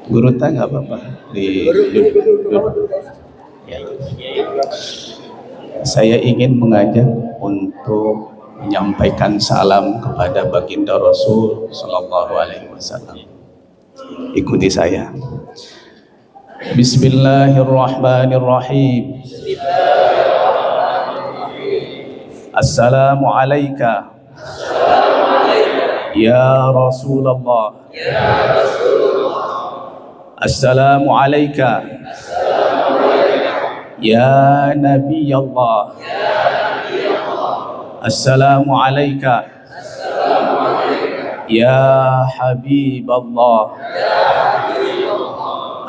Guru tak nggak apa-apa duduk. Ya. Saya ingin mengajak untuk menyampaikan salam kepada baginda Rasul Sallallahu Alaihi Wasallam. Ikuti saya. Bismillahirrahmanirrahim. Assalamu alayka ya Rasulullah. Assalamu alayka ya Nabi Allah. Assalamu alayka ya Habib Allah.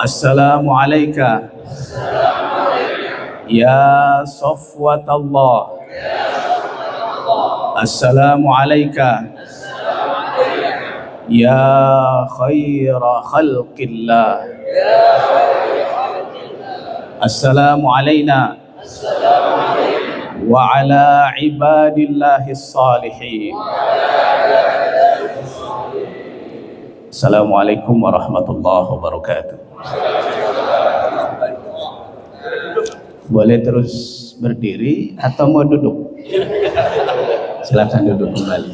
Assalamu alayka ya Safwat Allah. Assalamu alayka ya khaira khalqillah. Assalamu alayna wa ala ibadillahis salihin. Assalamualaikum warahmatullahi wabarakatuh. Boleh terus berdiri atau mau duduk? Silakan duduk kembali.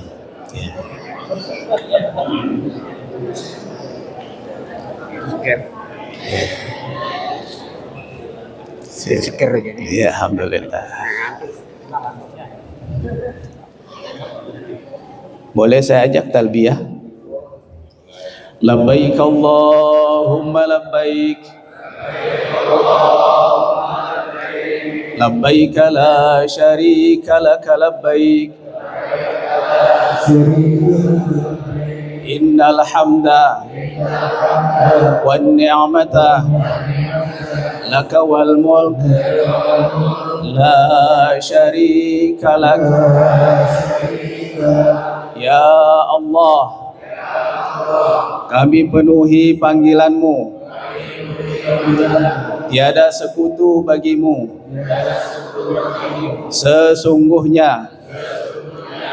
Ya, alhamdulillah. Boleh saya ajak talbiyah? Labbaik Allahumma labbaik. Labbaik la syarika laka labbaik. Innal hamda wan ni'mata laka wal mulk la syarika lak. Ya Allah, kami penuhi panggilanmu, tiada sekutu bagimu. Sesungguhnya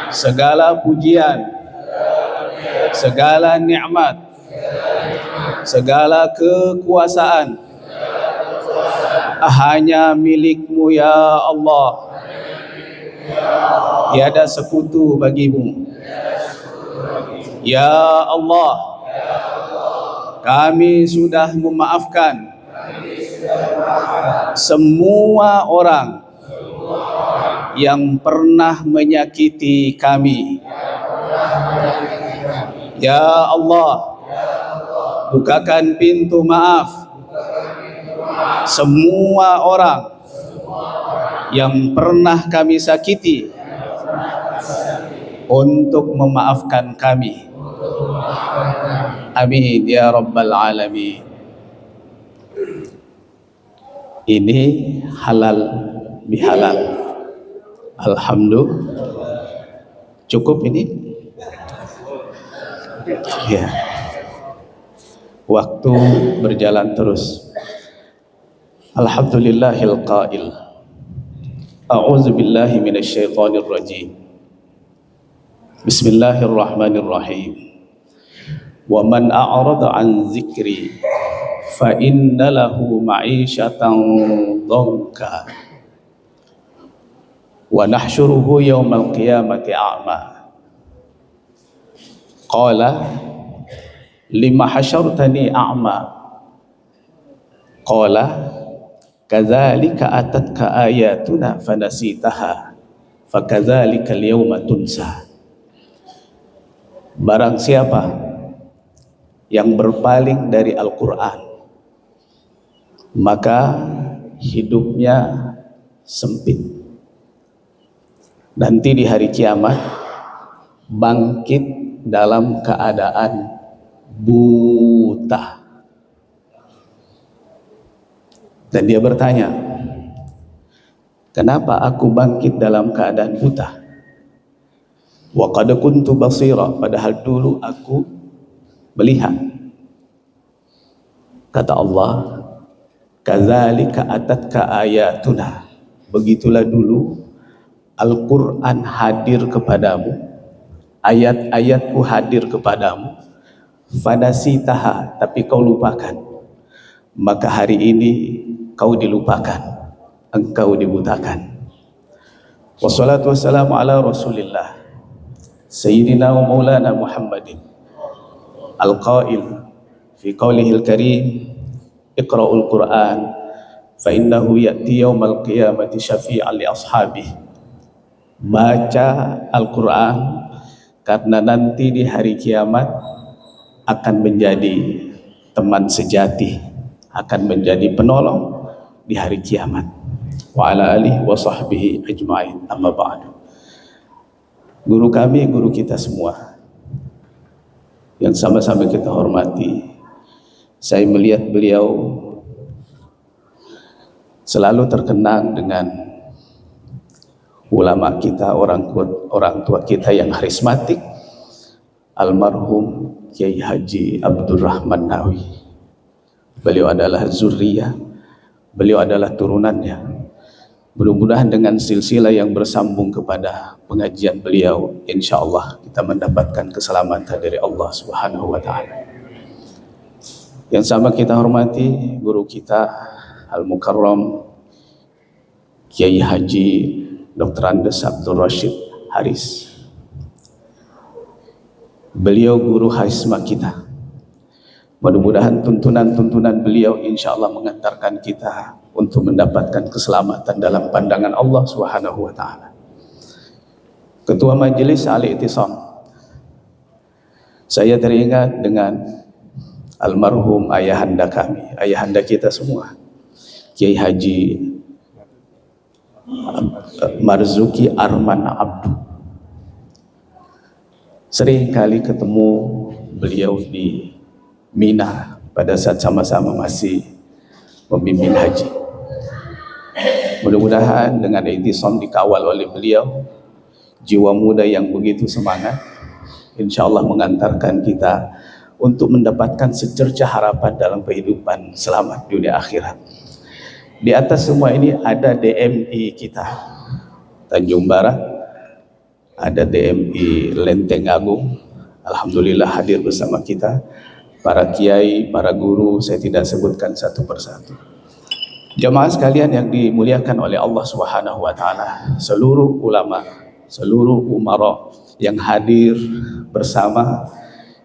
segala pujian, segala nikmat, segala kekuasaan hanya milikmu ya Allah. Tiada sekutu bagimu. Ya Allah, kami sudah memaafkan semua orang yang pernah menyakiti kami. Ya Allah, bukakan pintu maaf semua orang yang pernah kami sakiti untuk memaafkan kami. Amin ya rabbal alamin. Ini halal bihalal. Alhamdulillah. Cukup ini? Ya. Waktu berjalan terus. Alhamdulillahil qail. A'udzu billahi minasyaitonir rajim. Bismillahirrahmanirrahim. Wa man a'rada an dzikri fa inna lahu ma'isyatan dhanka wa nahsyuruhu yaumal qiyamati a'ma. Qala lima hasyartani a'ma. Qala kadzalika atatka ayatuna fanasitaha fakadzalika al-yawma tunsa. Barang siapa yang berpaling dari Al-Quran, maka hidupnya sempit. Nanti di hari kiamat bangkit dalam keadaan buta. Dan dia bertanya, kenapa aku bangkit dalam keadaan buta? Wa qad kuntu basira, padahal dulu aku melihat. Kata Allah, kadzalika atatka ayatuna, begitulah dulu Al-Quran hadir kepadamu, ayat-ayatku hadir kepadamu, fanasitaha, tapi kau lupakan, maka hari ini kau dilupakan, engkau dibutakan. Wassalatu wassalamu ala Rasulillah Sayyidina wa Maulana Muhammadin al-qail fi qaulihil karim, iqra'ul Qur'an fa innahu ya'ti yaumal qiyamati syafi'an li ashabihi. Baca Al-Quran karena nanti di hari kiamat akan menjadi teman sejati, akan menjadi penolong di hari kiamat. Wa ala alihi wa sahbihi ajma'in, amma ba'du. Guru kami, guru kita semua yang sama-sama kita hormati, saya melihat beliau selalu terkenang dengan ulama kita, orang tua kita yang karismatik, almarhum Kiai Haji Abdurrahman Nawawi. Beliau adalah zuriyah, beliau adalah turunannya. Mudah-mudahan dengan silsilah yang bersambung kepada pengajian beliau, insya Allah kita mendapatkan keselamatan dari Allah Subhanahu wa Ta'ala. Yang sama kita hormati guru kita Al-Mukarram Kiai Haji Dr. Andes Abdul Rashid Haris. Beliau guru harisma kita. Mudah-mudahan tuntunan-tuntunan beliau insya Allah mengantarkan kita untuk mendapatkan keselamatan dalam pandangan Allah Subhanahu wa Ta'ala. Ketua Majelis Al-I'tisam, saya teringat dengan almarhum ayahanda kami, ayahanda kita semua, Kiai Haji Marzuki Arman Abdu. Sering kali ketemu beliau di Mina pada saat sama-sama masih memimpin haji. Mudah-mudahan dengan i'tisam dikawal oleh beliau, jiwa muda yang begitu semangat, insya Allah mengantarkan kita untuk mendapatkan secercah harapan dalam kehidupan selamat dunia akhirat. Di atas semua ini ada DMI kita Tanjung Barat, ada DMI Lenteng Agung, alhamdulillah hadir bersama kita. Para kiai, para guru, saya tidak sebutkan satu persatu. Jamaah sekalian yang dimuliakan oleh Allah Subhanahu wa Ta'ala, seluruh ulama, seluruh umara yang hadir bersama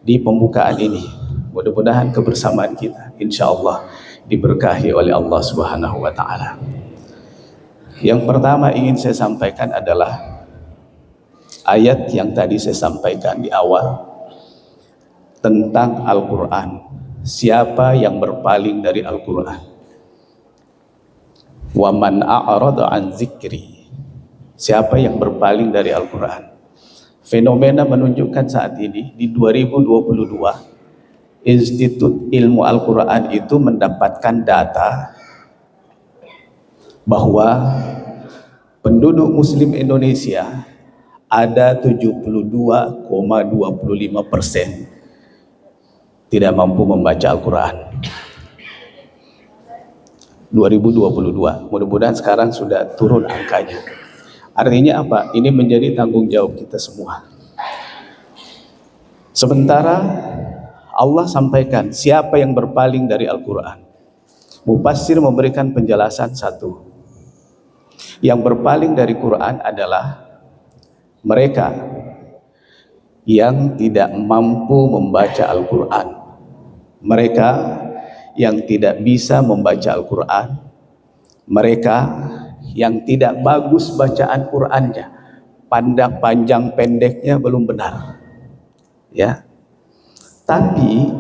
di pembukaan ini, mudah-mudahan kebersamaan kita insya Allah diberkahi oleh Allah Subhanahu wa Ta'ala. Yang pertama ingin saya sampaikan adalah ayat yang tadi saya sampaikan di awal tentang Al-Quran. Siapa yang berpaling dari Al-Quran? Wa man a'rada an zikri. Siapa yang berpaling dari Al-Quran? Fenomena menunjukkan saat ini di 2022 Institut Ilmu Al-Quran itu mendapatkan data bahwa penduduk Muslim Indonesia ada 72,25% tidak mampu membaca Al-Quran. 2022, mudah-mudahan sekarang sudah turun angkanya. Artinya apa? Ini menjadi tanggung jawab kita semua. Sementara Allah sampaikan siapa yang berpaling dari Al-Quran. Mufassir memberikan penjelasan satu. Yang berpaling dari Quran adalah mereka yang tidak mampu membaca Al-Quran, mereka yang tidak bisa membaca Al-Quran, mereka yang tidak bagus bacaan Qurannya, panjang pendeknya belum benar, ya, tapi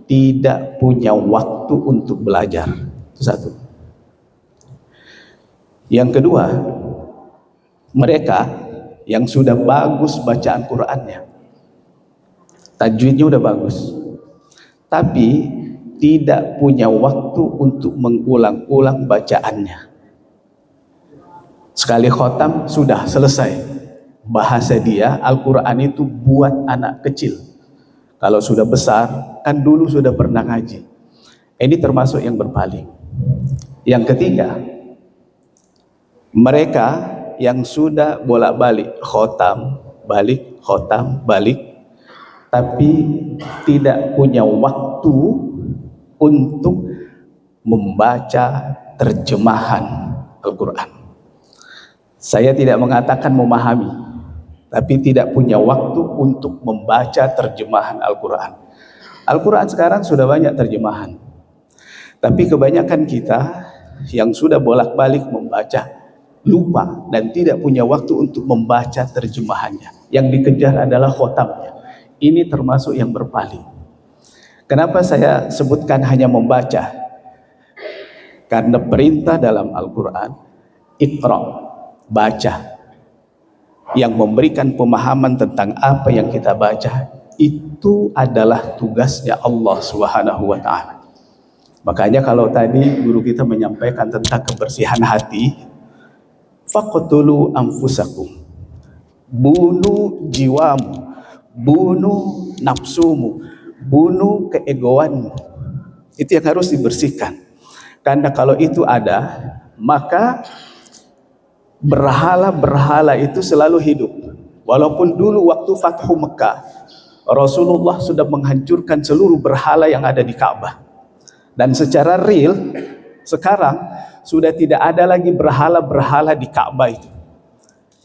tidak punya waktu untuk belajar. Itu satu. Yang kedua, mereka yang sudah bagus bacaan Qurannya, tajwidnya udah bagus, tapi tidak punya waktu untuk mengulang-ulang bacaannya. Sekali khotam sudah selesai. Bahasa dia, Al-Quran itu buat anak kecil. Kalau sudah besar, kan dulu sudah pernah ngaji. Ini termasuk yang berpaling. Yang ketiga, mereka yang sudah bolak-balik khotam, balik, tapi tidak punya waktu untuk membaca terjemahan Al-Quran. Saya tidak mengatakan memahami, tapi tidak punya waktu untuk membaca terjemahan Al-Quran. Al-Quran sekarang sudah banyak terjemahan, tapi kebanyakan kita yang sudah bolak-balik membaca lupa dan tidak punya waktu untuk membaca terjemahannya. Yang dikejar adalah khotamnya. Ini termasuk yang berpaling. Kenapa saya sebutkan hanya membaca? Karena perintah dalam Al-Quran, Iqra, baca. Yang memberikan pemahaman tentang apa yang kita baca, itu adalah tugasnya Allah Subhanahu wa Ta'ala. Makanya kalau tadi guru kita menyampaikan tentang kebersihan hati, faqtulu anfusakum, bunuh jiwamu, bunuh nafsumu, bunuh keegoanmu. Itu yang harus dibersihkan. Karena kalau itu ada, maka berhala-berhala itu selalu hidup. Walaupun dulu waktu Fathu Mekah, Rasulullah sudah menghancurkan seluruh berhala yang ada di Ka'bah. Dan secara real, sekarang sudah tidak ada lagi berhala-berhala di Ka'bah itu.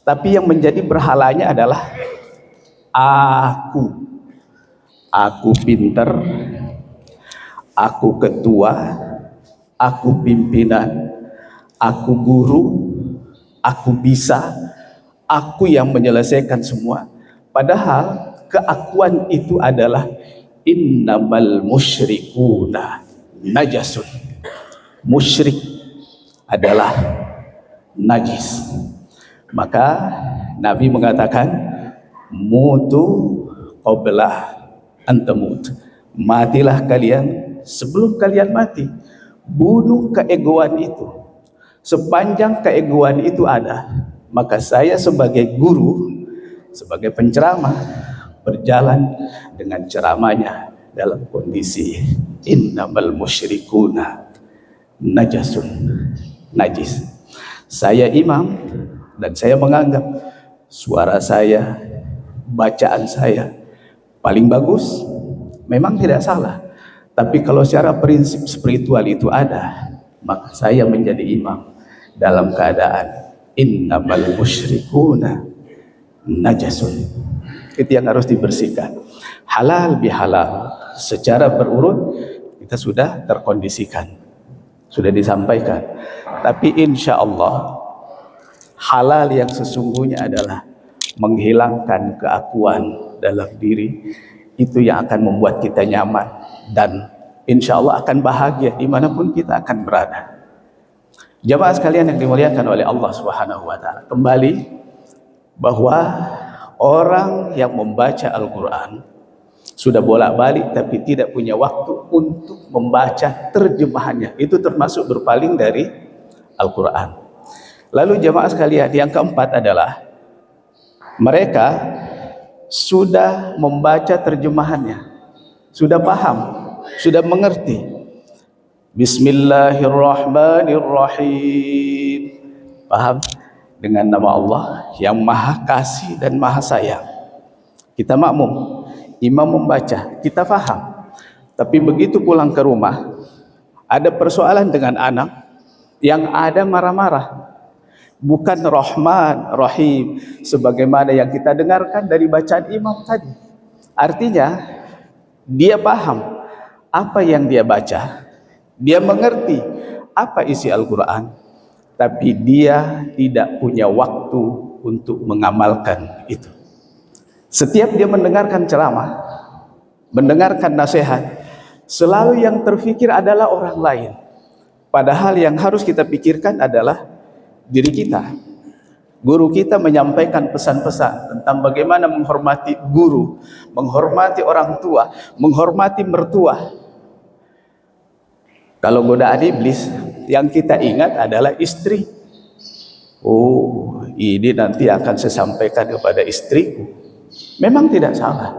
Tapi yang menjadi berhalanya adalah aku. Aku pinter, aku ketua, aku pimpinan, aku guru, aku bisa, aku yang menyelesaikan semua. Padahal keakuan itu adalah innamal musyrikuna najasun. Musyrik adalah najis. Maka Nabi mengatakan mutu qabla antamut, matilah kalian sebelum kalian mati. Bunuh keegoan itu. Sepanjang keegoan itu ada, maka saya sebagai guru, sebagai penceramah, berjalan dengan ceramahnya dalam kondisi innamal musyrikuna najasun, najis. Saya imam dan saya menganggap suara saya, bacaan saya paling bagus, memang tidak salah. Tapi kalau secara prinsip spiritual itu ada, maka saya menjadi imam dalam keadaan innamal musyrikuna najasun. Itu yang harus dibersihkan. Halal bihalal, secara berurut kita sudah terkondisikan, sudah disampaikan. Tapi insya Allah halal yang sesungguhnya adalah menghilangkan keakuan dalam diri. Itu yang akan membuat kita nyaman dan insya Allah akan bahagia dimanapun kita akan berada. Jamaah sekalian yang dimuliakan oleh Allah Subhanahu wa Ta'ala, kembali bahwa orang yang membaca Al-Quran sudah bolak-balik tapi tidak punya waktu untuk membaca terjemahannya, itu termasuk berpaling dari Al-Quran. Lalu jamaah sekalian, yang keempat adalah mereka sudah membaca terjemahannya, sudah paham, sudah mengerti. Bismillahirrahmanirrahim, paham dengan nama Allah yang maha kasih dan maha sayang. Kita makmum, imam membaca, kita faham. Tapi begitu pulang ke rumah, ada persoalan dengan anak, yang ada marah-marah. Bukan Rahman, Rahim, sebagaimana yang kita dengarkan dari bacaan imam tadi. Artinya, dia paham apa yang dia baca, dia mengerti apa isi Al-Quran, tapi dia tidak punya waktu untuk mengamalkan itu. Setiap dia mendengarkan ceramah, mendengarkan nasihat, selalu yang terfikir adalah orang lain. Padahal yang harus kita pikirkan adalah diri kita. Guru kita menyampaikan pesan-pesan tentang bagaimana menghormati guru, menghormati orang tua, menghormati mertua. Kalau godaan iblis, yang kita ingat adalah istri. Oh, ini nanti akan saya sampaikan kepada istriku. Memang tidak salah.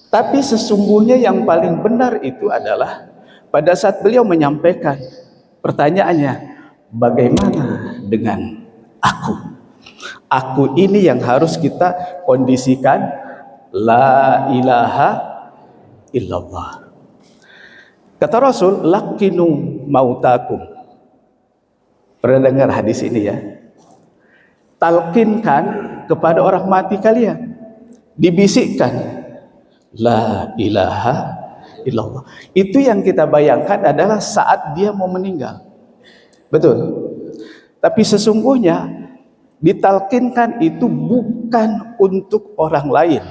Tapi sesungguhnya yang paling benar itu adalah pada saat beliau menyampaikan pertanyaannya, bagaimana dengan aku? Aku ini yang harus kita kondisikan La ilaha illallah. Kata Rasul, laqinu mautakum. Pernah dengar hadis ini ya? Talqinkan kepada orang mati kalian, dibisikkan la ilaha illallah. Itu yang kita bayangkan adalah saat dia mau meninggal. Betul. Tapi sesungguhnya ditalkinkan itu bukan untuk orang lain,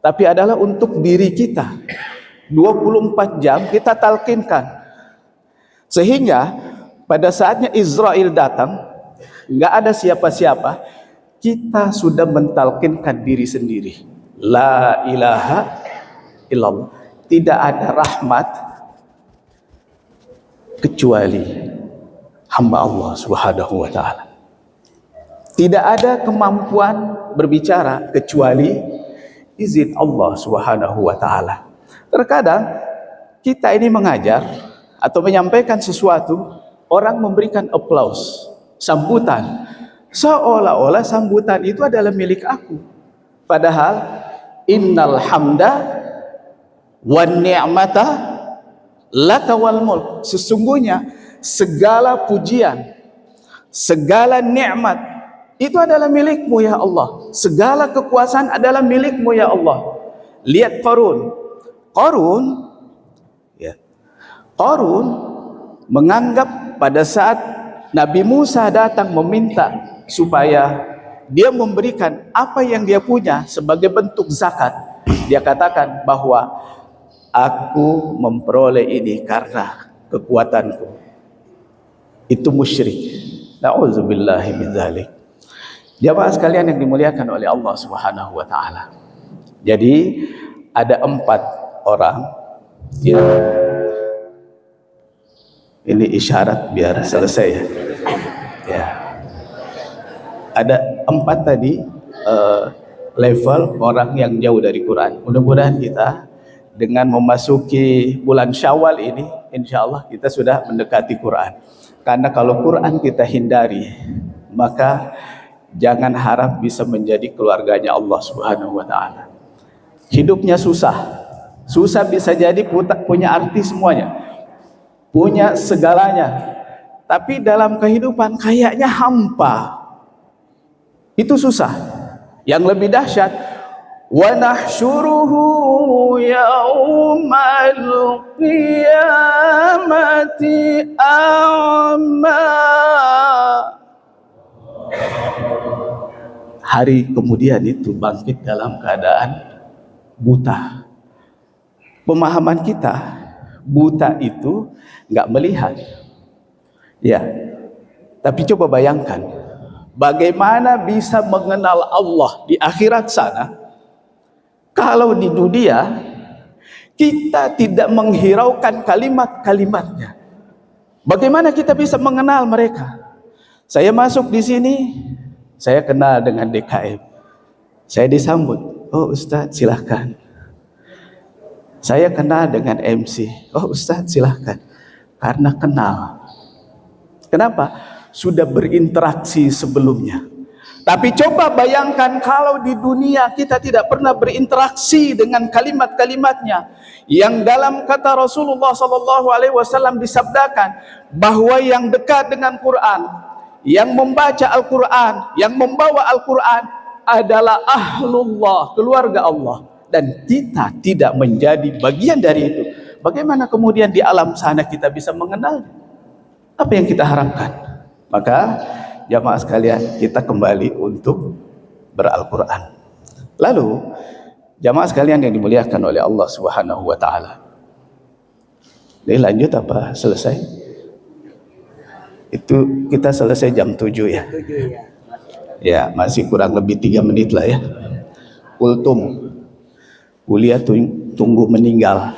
tapi adalah untuk diri kita. 24 jam kita talkinkan, sehingga pada saatnya Israel datang, nggak ada siapa-siapa, kita sudah mentalkinkan diri sendiri. La ilaha illallah. Tidak ada rahmat kecuali hamba Allah Subhanahu wa ta'ala. Tidak ada kemampuan berbicara kecuali izin Allah Subhanahu wa ta'ala. Terkadang kita ini mengajar atau menyampaikan sesuatu, orang memberikan aplaus, sambutan, seolah-olah sambutan itu adalah milik aku. Padahal innal hamda wan ni'mata laka wal mulk. Sesungguhnya segala pujian, segala nikmat itu adalah milikmu ya Allah. Segala kekuasaan adalah milikmu ya Allah. Lihat Qarun ya. Qarun menganggap pada saat Nabi Musa datang meminta supaya dia memberikan apa yang dia punya sebagai bentuk zakat, dia katakan bahwa aku memperoleh ini karena kekuatanku. Itu musyrik. Na'udzubillahi min dzalik. Jamaah sekalian yang dimuliakan oleh Allah Subhanahu wa ta'ala. Jadi ada 4 orang ya. Ini isyarat biar selesai ya. Ya. Ada 4 tadi level orang yang jauh dari Quran. Mudah-mudahan kita dengan memasuki bulan Syawal ini, insya Allah kita sudah mendekati Quran. Karena kalau Quran kita hindari, maka jangan harap bisa menjadi keluarganya Allah Subhanahu wa ta'ala. Hidupnya susah bisa jadi punya arti semuanya, punya segalanya, tapi dalam kehidupan kayaknya hampa. Itu susah. Yang lebih dahsyat, wa nahsyuruhu yaumal qiyamati a'ma. Hari kemudian itu bangkit dalam keadaan buta. Pemahaman kita, buta itu nggak melihat ya. Tapi coba bayangkan, bagaimana bisa mengenal Allah di akhirat sana, kalau di dunia kita tidak menghiraukan kalimat-kalimatnya. Bagaimana kita bisa mengenal mereka? Saya masuk di sini, saya kenal dengan DKM, saya disambut, oh Ustadz silahkan. Saya kenal dengan MC, oh Ustadz silahkan. Karena kenal. Kenapa? Sudah berinteraksi sebelumnya. Tapi coba bayangkan kalau di dunia kita tidak pernah berinteraksi dengan kalimat-kalimatnya, yang dalam kata Rasulullah SAW disabdakan bahwa yang dekat dengan Quran, yang membaca Al-Quran, yang membawa Al-Quran adalah ahlullah, keluarga Allah. Dan kita tidak menjadi bagian dari itu. Bagaimana kemudian di alam sana kita bisa mengenal? Apa yang kita harapkan? Maka jamaah sekalian, kita kembali untuk beral-Quran. Lalu jamaah sekalian yang dimuliakan oleh Allah Subhanahu wa ta'ala, ini lanjut apa selesai? Itu kita selesai jam 7 ya. Ya, masih kurang lebih 3 menit lah ya. Kultum, kuliah tunggu meninggal.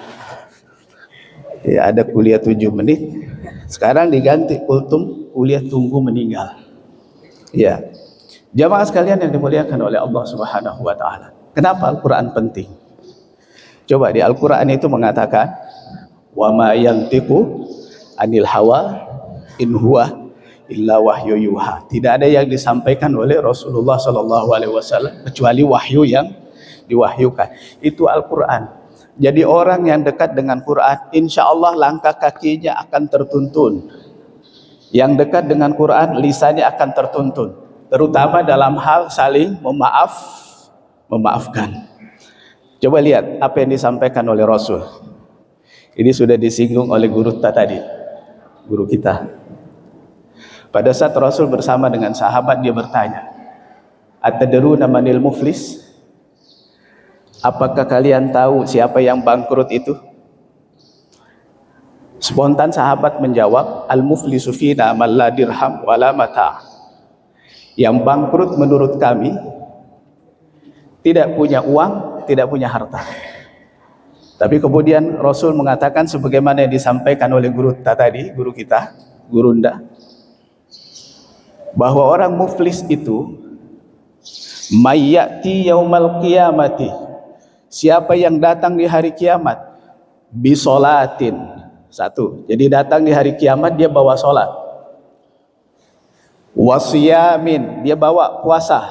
Ya, ada kuliah 7 menit. Sekarang diganti kultum, kuliah tunggu meninggal. Ya. Jamaah sekalian yang dimuliakan oleh Allah Subhanahu wa ta'ala. Kenapa Al-Quran penting? Coba di Al-Quran itu mengatakan, wa ma yantiqu anil hawa in huwa illa wahyu yuha. Tidak ada yang disampaikan oleh Rasulullah SAW kecuali wahyu yang diwahyukan. Itu Al-Quran. Jadi orang yang dekat dengan Quran, insya Allah langkah kakinya akan tertuntun. Yang dekat dengan Quran, lisannya akan tertuntun, terutama dalam hal saling memaafkan. Coba lihat apa yang disampaikan oleh Rasul. Ini sudah disinggung oleh guru tadi, guru kita. Pada saat Rasul bersama dengan sahabat, dia bertanya, "Atadruna manil muflis?" Apakah kalian tahu siapa yang bangkrut itu? Spontan sahabat menjawab, "Al-muflisu fina man la dirham wala mata'." Yang bangkrut menurut kami tidak punya uang, tidak punya harta. Tapi kemudian Rasul mengatakan sebagaimana yang disampaikan oleh guru tadi, guru kita, Gurunda, bahwa orang muflis itu mayyati yaumal qiyamati, siapa yang datang di hari kiamat, bisolatin, satu, jadi datang di hari kiamat dia bawa solat, wasiyamin, dia bawa puasa,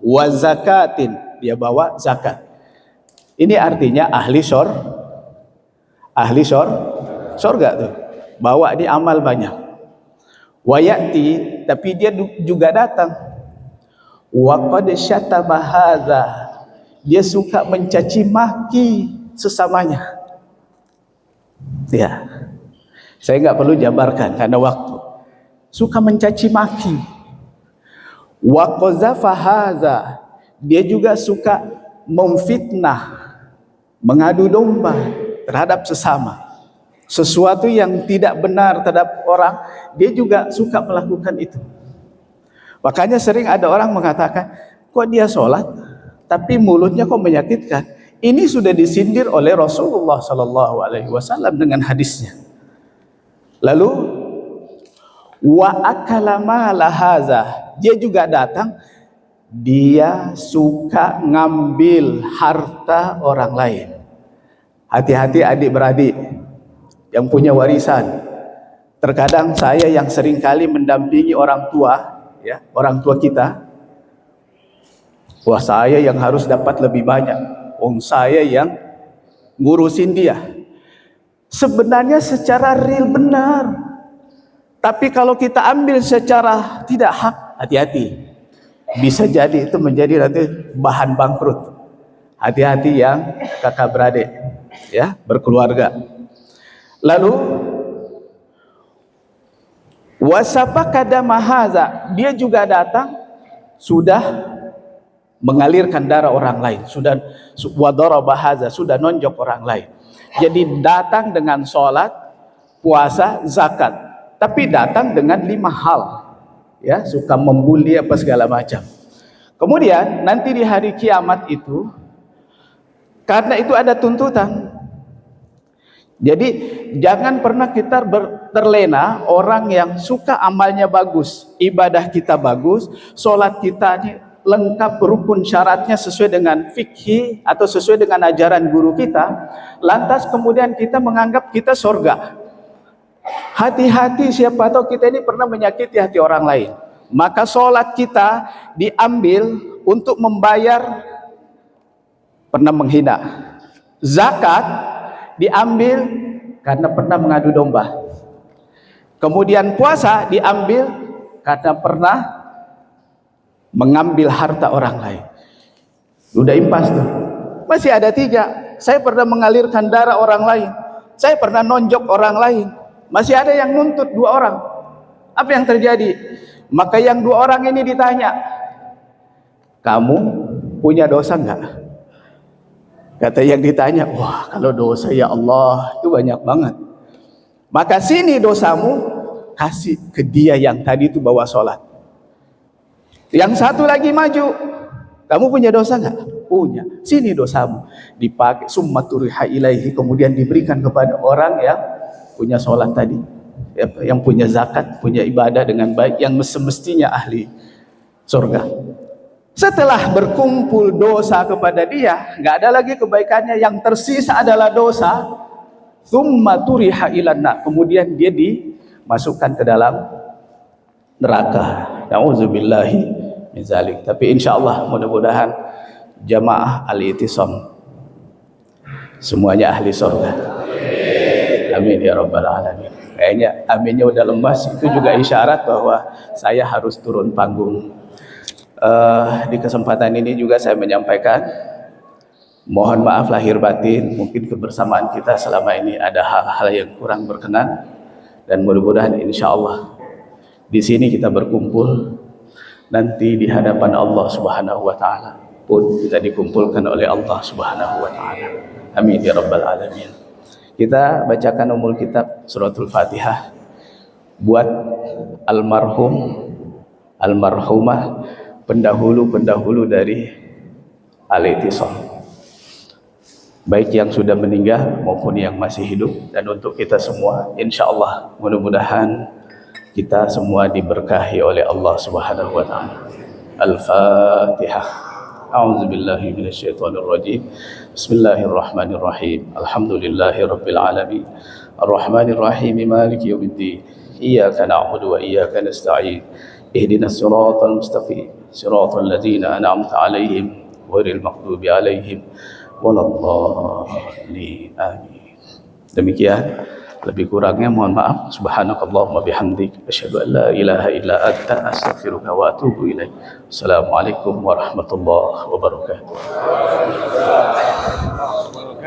wazakatin, dia bawa zakat. Ini artinya ahli surga tuh, bawa di amal banyak. Wayati, tapi dia juga datang, wa qad syatama hadza, dia suka mencaci maki sesamanya. Ya, saya nggak perlu jabarkan karena waktu. Suka mencaci maki. Wa qazafa hadza, dia juga suka memfitnah, mengadu domba terhadap sesama. Sesuatu yang tidak benar terhadap orang, dia juga suka melakukan itu. Makanya sering ada orang mengatakan, kok dia sholat tapi mulutnya kok menyakitkan. Ini sudah disindir oleh Rasulullah SAW dengan hadisnya. Lalu wa akala mala haza, dia juga datang, dia suka ngambil harta orang lain. Hati-hati adik-beradik yang punya warisan. Terkadang saya yang sering kali mendampingi orang tua, ya, orang tua kita, wah saya yang harus dapat lebih banyak, saya yang ngurusin dia. Sebenarnya secara real benar, tapi kalau kita ambil secara tidak hak, hati-hati, bisa jadi itu menjadi nanti bahan bangkrut. Hati-hati yang kakak beradik, ya, berkeluarga. Lalu wasafaka damahaza, dia juga datang sudah mengalirkan darah orang lain, sudah wadarabahaza, sudah nonjok orang lain. Jadi datang dengan sholat, puasa, zakat, tapi datang dengan 5 hal, ya, suka membuli apa segala macam. Kemudian nanti di hari kiamat itu, karena itu ada tuntutan. Jadi jangan pernah kita terlena orang yang suka amalnya bagus, ibadah kita bagus, sholat kita lengkap rukun syaratnya sesuai dengan fikih atau sesuai dengan ajaran guru kita, lantas kemudian kita menganggap kita surga. Hati-hati, siapa tahu kita ini pernah menyakiti hati orang lain. Maka sholat kita diambil untuk membayar pernah menghina. Zakat diambil karena pernah mengadu domba. Kemudian puasa diambil karena pernah mengambil harta orang lain. Udah impas tuh. Masih ada 3. Saya pernah mengalirkan darah orang lain. Saya pernah nonjok orang lain. Masih ada yang nuntut 2 orang. Apa yang terjadi? Maka yang 2 orang ini ditanya, kamu punya dosa enggak? Kata yang ditanya, wah kalau dosa ya Allah itu banyak banget. Maka sini dosamu, kasih ke dia yang tadi itu bawa sholat. Yang satu lagi maju, kamu punya dosa enggak? Punya. Sini dosamu, dipakai summa turiha ilaihi, kemudian diberikan kepada orang yang punya sholat tadi, yang punya zakat, punya ibadah dengan baik, yang semestinya ahli surga. Setelah berkumpul dosa kepada dia, nggak ada lagi kebaikannya, yang tersisa adalah dosa. Tsumma turiha ilanna, kemudian dia dimasukkan ke dalam neraka. Nauzubillahi min zalik. Tapi insyaallah mudah-mudahan jamaah al-i'tisam semuanya ahli surga. Amin ya rabbal alamin. Kayaknya aminnya udah lemas, itu juga isyarat bahwa saya harus turun panggung. Di kesempatan ini juga saya menyampaikan mohon maaf lahir batin, mungkin kebersamaan kita selama ini ada hal-hal yang kurang berkenan, dan mudah-mudahan insya Allah di sini kita berkumpul, nanti di hadapan Allah Subhanahu wa taala pun kita dikumpulkan oleh Allah Subhanahu wa taala. Amin ya rabbal alamin. Kita bacakan umul kitab suratul Fatihah buat almarhum, almarhumah, pendahulu-pendahulu dari al-i'tisam, baik yang sudah meninggal maupun yang masih hidup, dan untuk kita semua insyaallah mudah-mudahan kita semua diberkahi oleh Allah Subhanahu wa taala. Al-Fatihah. A'udzu billahi minasyaitonir rajim. Bismillahirrahmanirrahim. Alhamdulillahirabbil alamin. Arrahmanir rahim. Maliki yaumiddin. Iyyaka na'budu wa iyyaka nasta'in. Ihdinas siratal mustaqim. Siratal ladzina an'amta 'alaihim ghairil maghdubi 'alaihim waladdallin. Amin. Demikian, lebih kurangnya mohon maaf. Subhanakallahumma bihamdik asyhadu an la ilaha illa anta astaghfiruka wa atubu ilaik. Assalamualaikum warahmatullahi wabarakatuh.